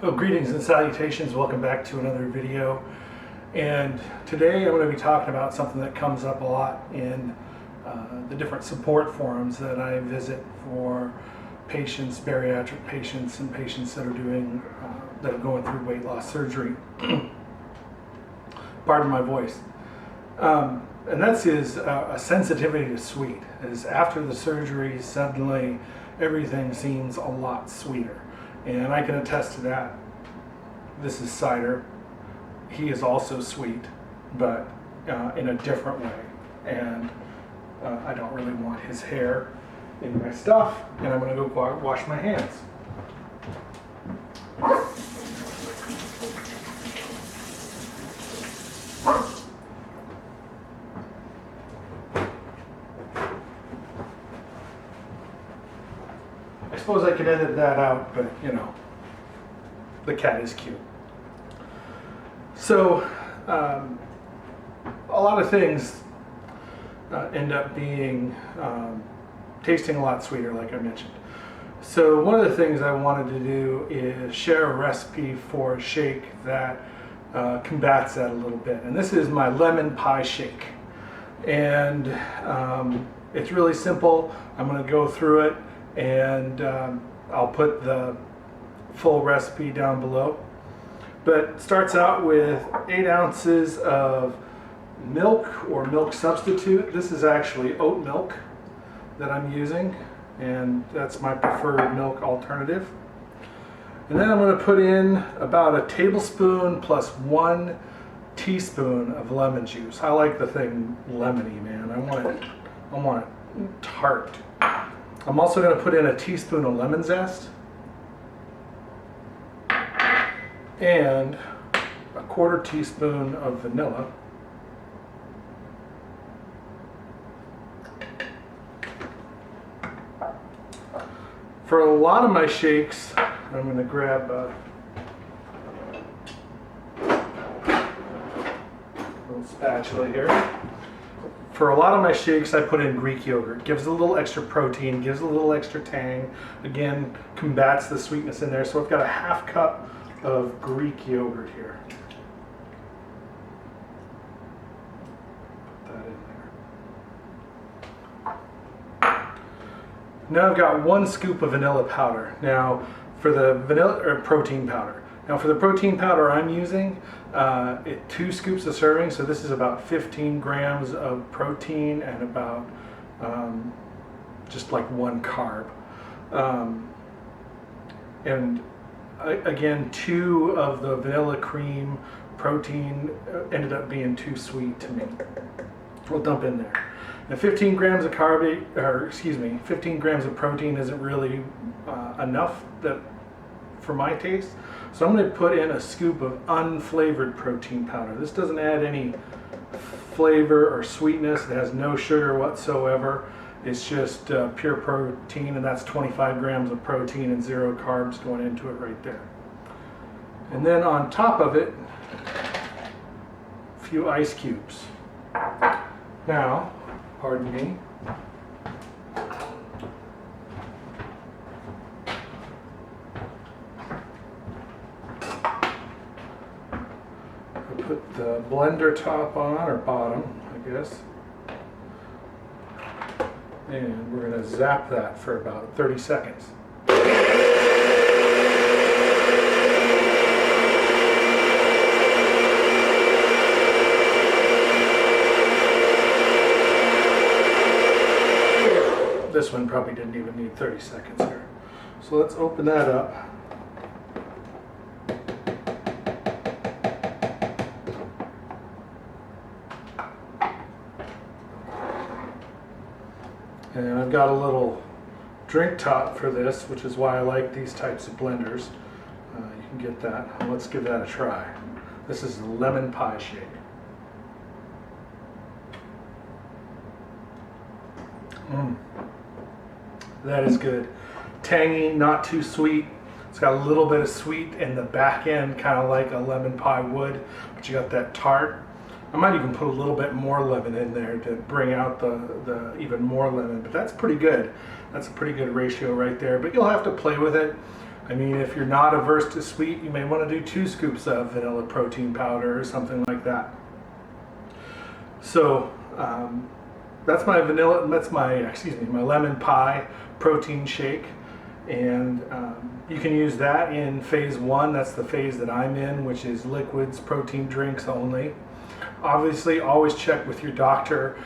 Well, greetings and salutations. Welcome back to another video. And today I'm going to be talking about something that comes up a lot in the different support forums that I visit for patients, bariatric patients, and patients that are that are going through weight loss surgery. Pardon my voice. And that's a sensitivity to sweet. Is after the surgery, suddenly everything seems a lot sweeter. And I can attest to that. This is cider. He is also sweet, but in a different way. And I don't really want his hair in my stuff. And I'm going to go wash my hands. I suppose I could edit that out, but you know, the cat is cute. So, a lot of things end up being, tasting a lot sweeter, like I mentioned. So one of the things I wanted to do is share a recipe for a shake that combats that a little bit. And this is my lemon pie shake. And it's really simple. I'm going to go through it, and I'll put the full recipe down below. But it starts out with 8 ounces of milk or milk substitute. This is actually oat milk that I'm using, and that's my preferred milk alternative. And then I'm going to put in about a tablespoon plus 1 teaspoon of lemon juice. I like the thing lemony, man. I want it tart. I'm also going to put in a teaspoon of lemon zest and a 1/4 teaspoon of vanilla. For a lot of my shakes, I'm going to grab a little spatula here. For a lot of my shakes, I put in Greek yogurt. Gives a little extra protein, gives a little extra tang. Again, combats the sweetness in there. So I've got a 1/2 cup of Greek yogurt here. Put that in there. Now I've got 1 scoop of vanilla powder. Now for the protein powder. Now for the protein powder I'm using, 2 scoops of serving, so this is about 15 grams of protein and about just like 1 carb. And again, 2 of the vanilla cream protein ended up being too sweet to me. We'll dump in there. Now 15 grams of 15 grams of protein isn't really enough for my taste. So I'm going to put in a scoop of unflavored protein powder. This doesn't add any flavor or sweetness. It has no sugar whatsoever. It's just pure protein, and that's 25 grams of protein and 0 carbs going into it right there. And then on top of it, a few ice cubes. Now, pardon me. Put the blender top on, or bottom, I guess. And we're going to zap that for about 30 seconds. This one probably didn't even need 30 seconds here. So let's open that up. And I've got a little drink top for this, which is why I like these types of blenders. You can get that. Let's give that a try. This is lemon pie shake. That is good. Tangy, not too sweet. It's got a little bit of sweet in the back end, kind of like a lemon pie would, but you got that tart. I might even put a little bit more lemon in there to bring out the even more lemon, but that's pretty good. That's a pretty good ratio right there, but you'll have to play with it. I mean, if you're not averse to sweet, you may want to do 2 scoops of vanilla protein powder or something like that. So that's my my lemon pie protein shake. And you can use that in phase 1. That's the phase that I'm in, which is liquids, protein drinks only. Obviously, always check with your doctor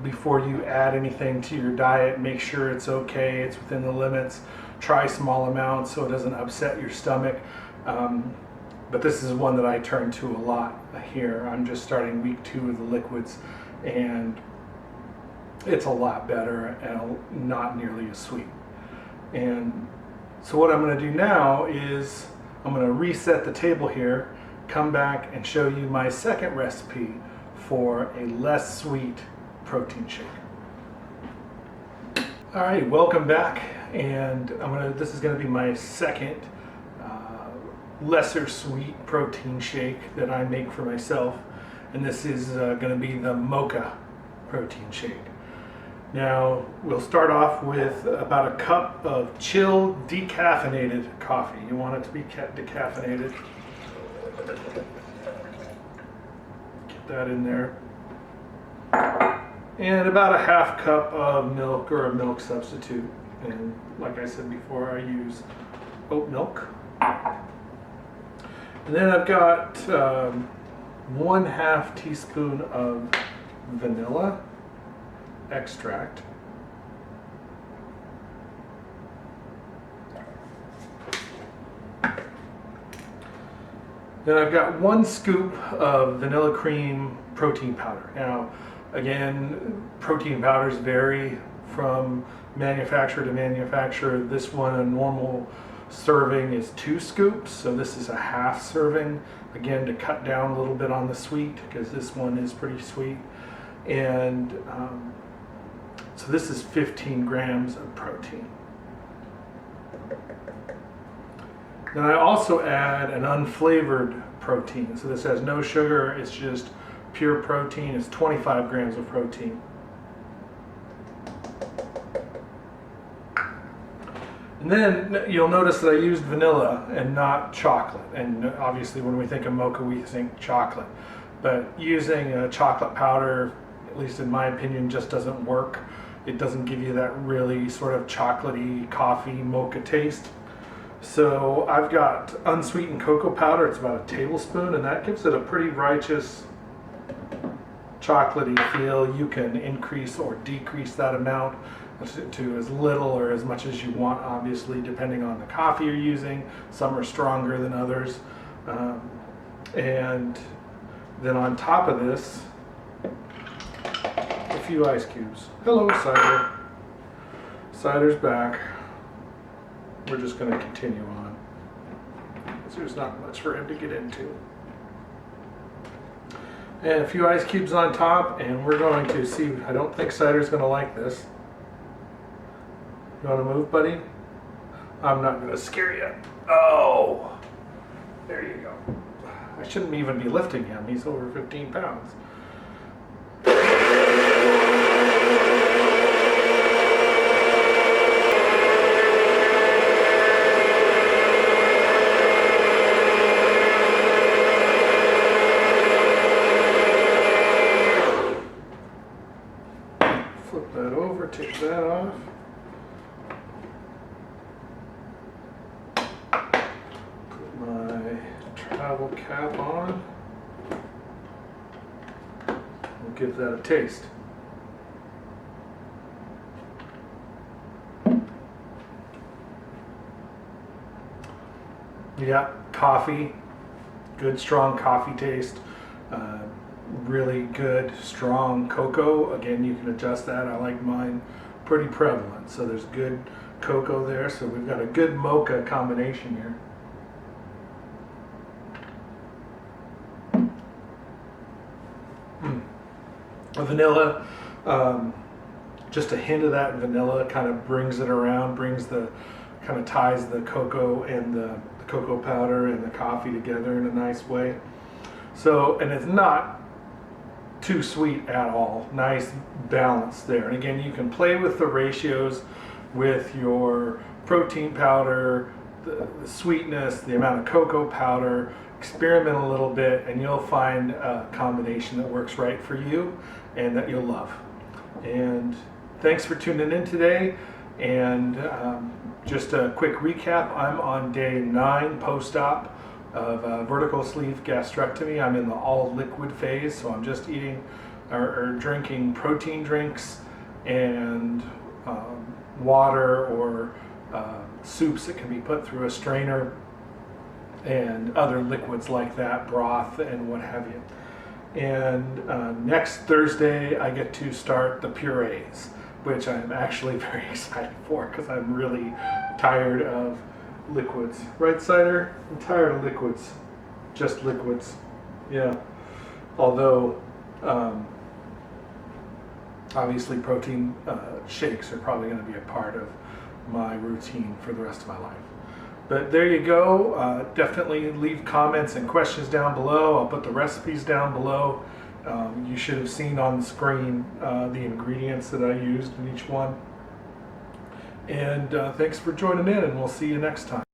before you add anything to your diet. Make sure it's okay, it's within the limits. Try small amounts so it doesn't upset your stomach. But this is one that I turn to a lot here. I'm just starting week 2 of the liquids, and it's a lot better and not nearly as sweet. And so what I'm going to do now is I'm going to reset the table here, come back and show you my second recipe for a less sweet protein shake. All right, welcome back, and this is going to be my second lesser sweet protein shake that I make for myself, and this is going to be the Mocha protein shake. Now, we'll start off with about a cup of chilled decaffeinated coffee. You want it to be decaffeinated. Get that in there. And about a half cup of milk or a milk substitute. And like I said before, I use oat milk. And then I've got 1/2 teaspoon of vanilla extract. Then I've got 1 scoop of vanilla cream protein powder. Now, again, protein powders vary from manufacturer to manufacturer. This one, a normal serving is 2 scoops, so this is a half serving, again, to cut down a little bit on the sweet, because this one is pretty sweet. And so this is 15 grams of protein. Then I also add an unflavored protein. So this has no sugar, it's just pure protein. It's 25 grams of protein. And then you'll notice that I used vanilla and not chocolate. And obviously when we think of mocha, we think chocolate. But using a chocolate powder, at least in my opinion, just doesn't work. It doesn't give you that really sort of chocolatey coffee mocha taste. So I've got unsweetened cocoa powder. It's about a tablespoon, and that gives it a pretty righteous chocolatey feel. You can increase or decrease that amount to as little or as much as you want, obviously, depending on the coffee you're using. Some are stronger than others. And then on top of this, a few ice cubes. Hello, cider. Cider's back. We're just going to continue on, because there's not much for him to get into. And a few ice cubes on top, and we're going to see. I don't think cider's going to like this. You want to move, buddy? I'm not going to scare you. Oh! There you go. I shouldn't even be lifting him. He's over 15 pounds. Flip that over, take that off. Put my travel cap on. We'll give that a taste. Yeah, coffee, good strong coffee taste. Really good strong cocoa. Again, you can adjust that. I like mine pretty prevalent, so there's good cocoa there. So we've got a good mocha combination here. Vanilla, just a hint of that vanilla kind of brings it around, kind of ties the cocoa and the cocoa powder and the coffee together in a nice way. So, and it's not too sweet at all. Nice balance there. And again, you can play with the ratios with your protein powder, the sweetness, the amount of cocoa powder. Experiment a little bit and you'll find a combination that works right for you and that you'll love. And thanks for tuning in today. And just a quick recap, I'm on day 9 post-op of vertical sleeve gastrectomy. I'm in the all liquid phase, so I'm just eating or drinking protein drinks and water or soups that can be put through a strainer and other liquids like that, broth and what have you. And next Thursday I get to start the purees, which I'm actually very excited for because I'm really tired of liquids. Right, Cider? I'm tired of liquids. Just liquids. Yeah. Although, obviously protein shakes are probably going to be a part of my routine for the rest of my life. But there you go. Definitely leave comments and questions down below. I'll put the recipes down below. You should have seen on the screen the ingredients that I used in each one. And thanks for joining in, and we'll see you next time.